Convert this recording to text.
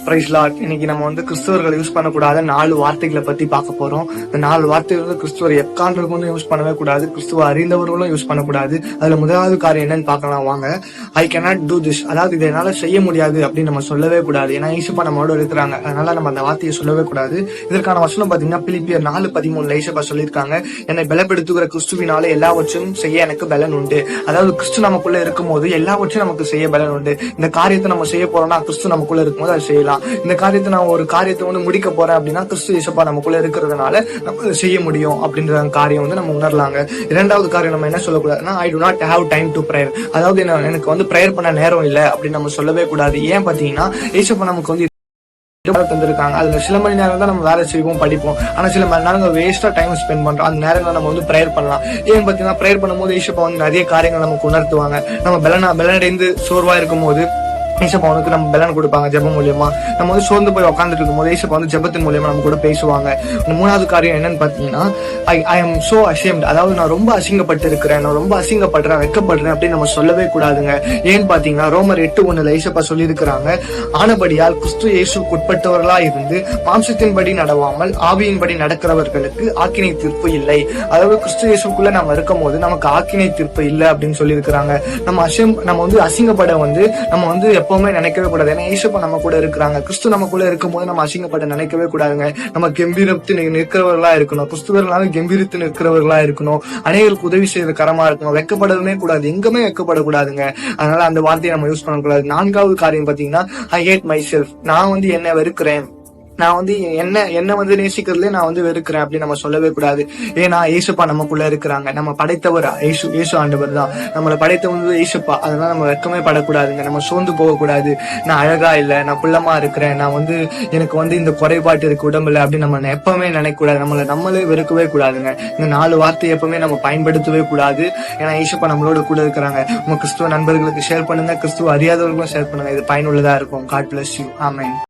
Price Lord. இன்னைக்கு நம்ம கிறிஸ்துவர்கள் யூஸ் பண்ணக்கூடாத 4 வார்த்தைகளை பத்தி பார்க்க போறோம். இந்த 4 வார்த்தைகள் கிறிஸ்துவர் எக்காண்டர்களும் யூஸ் பண்ணவே கூடாது, கிறிஸ்துவ அறிந்தவர்களும் யூஸ் பண்ணக்கூடாது. அதுல முதலாவது காரியம் என்னன்னு பார்க்கலாம் வாங்க. ஐ கேனாட் டூ திஸ், அதாவது இதை என்னால செய்ய முடியாது அப்படின்னு நம்ம சொல்லவே கூடாது. ஏன்னா ஈசப்பா நம்மளோட இருக்கிறாங்க, அதனால நம்ம அந்த வார்த்தையை சொல்லவே கூடாது. இதற்கான வசனம் பாத்தீங்கன்னா பிலிப்பியர் 4:13 ஈசப்பா சொல்லியிருக்காங்க, என்னை பலப்படுத்துகிற கிறிஸ்துவினாலே எல்லாவற்றையும் செய்ய எனக்கு பலன் உண்டு. அதாவது கிறிஸ்து நமக்குள்ள இருக்கும் போது எல்லாவற்றையும் நமக்கு செய்ய பலன் உண்டு. இந்த காரியத்தை நம்ம செய்ய போறோம்னா கிறிஸ்து நமக்குள்ள இருக்கும்போது அதை செய்யலாம். இந்த காரியத்தை நான் ஒரு காரியத்தை முடிக்க போறேன் அப்படின்னா கிறிஸ்து இயேசுப்பா நமக்குள்ள இருக்கிறதுனால நம்ம செய்ய முடியும் அப்படின்ற காரியம் நம்ம உணரலாங்க. இரண்டாவது காரியம் நம்ம என்ன சொல்லக்கூடாதுன்னா, I do not have time to prayer, அதாவது எனக்கு பிரேயர் பண்ண நேரம் இல்லை அப்படின்னு நம்ம சொல்லவே கூடாது. ஏன் பாத்தீங்கன்னா இயேசுப்பா நமக்கு தந்திருக்காங்க. அதுல சில மணி நேரம் தான் நம்ம வேலை செய்வோம், படிப்போம். ஆனா சில மணி நேரங்கள் வேஸ்டா டைம் ஸ்பெண்ட் பண்றோம். அந்த நேரங்களை நம்ம பிரேயர் பண்ணலாம். ஏன் பாத்தீங்கன்னா பிரேயர் பண்ணும்போது ஈசப்பா நிறைய காரியங்கள் நமக்கு உணர்த்துவாங்க. நம்ம பலனடைந்து சோர்வா இருக்கும் போது ஈசப்பா நம்ம பலன் கொடுப்பாங்க ஜெபம் மூலியமா. நம்ம சோர்ந்து போய் உட்காந்துட்டு இருக்கும் போது ஈசப்பா ஜெபத்தின் மூலியமா நம்ம கூட பேசுவாங்க. மூணாவது காரியம் என்னன்னு பாத்தீங்கன்னா, ஐ எம் சோ அஷேம்ட், அதாவது நான் ரொம்ப அசிங்கப்பட்டு இருக்கிறேன், நான் ரொம்ப அசிங்கப்படுறேன், வெக்கப்படுறேன் அப்படின்னு நம்ம சொல்லவே கூடாதுங்க. ஏன்னு பாத்தீங்கன்னா ரோமர் 8:1 ஈசப்பா சொல்லி இருக்கிறாங்க, ஆனபடியால் கிறிஸ்து இயேசுவுக்கு உட்பட்டவர்களா இருந்து மாம்சத்தின்படி நடவாமல் ஆவியின்படி நடக்கிறவர்களுக்கு ஆக்கினை தீர்ப்பு இல்லை. அதாவது கிறிஸ்து இயேசுக்குள்ள நம்ம இருக்கும் போது நமக்கு ஆக்கினை தீர்ப்பு இல்லை அப்படின்னு சொல்லி இருக்கிறாங்க. நம்ம அசிங்கப்பட நம்ம எப்பவுமே நினைக்கவே கூடாது. ஏன்னா ஈசப்பா நம்ம கூட இருக்கிறாங்க. கிறிஸ்து நமக்குள்ள இருக்கும் போது நம்ம அசிங்கப்பட நினைக்கவே கூடாதுங்க. நம்ம கம்பீரத்து நிற்கிறவர்களா இருக்கணும். கிறிஸ்துவர்களாக கம்பீரத்து நிற்கிறவர்களா இருக்கணும். அநேகருக்கு உதவி செய்யற கரமா இருக்கணும். வெக்கப்படவே கூடாது, எங்குமே வெக்கப்படக்கூடாதுங்க. அதனால அந்த வார்த்தையை நம்ம யூஸ் பண்ணக்கூடாது. நான்காவது காரியம் பாத்தீங்கன்னா, ஐ ஹேட் மை செல்ஃப், நான் என்ன வெறுக்கிறேன், நான் என்ன நேசிக்கிறதுல நான் வெறுக்கிறேன் அப்படின்னு நம்ம சொல்லவே கூடாது. ஏன்னா ஏசப்பா நமக்குள்ள இருக்கிறாங்க. நம்ம படைத்தவர் ஏசு ஆண்டவர் தான். நம்மளை படைத்தவர் ஏசப்பா. அதனால நம்ம வெக்கமே படக்கூடாதுங்க. நம்ம சோர்ந்து போகக்கூடாது. நான் அழகா இல்லை, நான் குள்ளமா இருக்கிறேன், நான் எனக்கு இந்த குறைபாட்டு இருக்கு உடம்புல அப்படின்னு நம்ம எப்பவுமே நினைக்க கூடாது. நம்மளே வெறுக்கவே கூடாதுங்க. இந்த 4 வார்த்தை எப்பவுமே நம்ம பயன்படுத்தவே கூடாது. ஏன்னா ஏசப்பா நம்மளோட கூட இருக்கிறாங்க. உங்க கிறிஸ்துவ நண்பர்களுக்கு ஷேர் பண்ணுங்க, கிறிஸ்துவ அறியாதவர்களும் ஷேர் பண்ணுங்க. இது பயனுள்ளதா இருக்கும். God bless you. ஆமென்.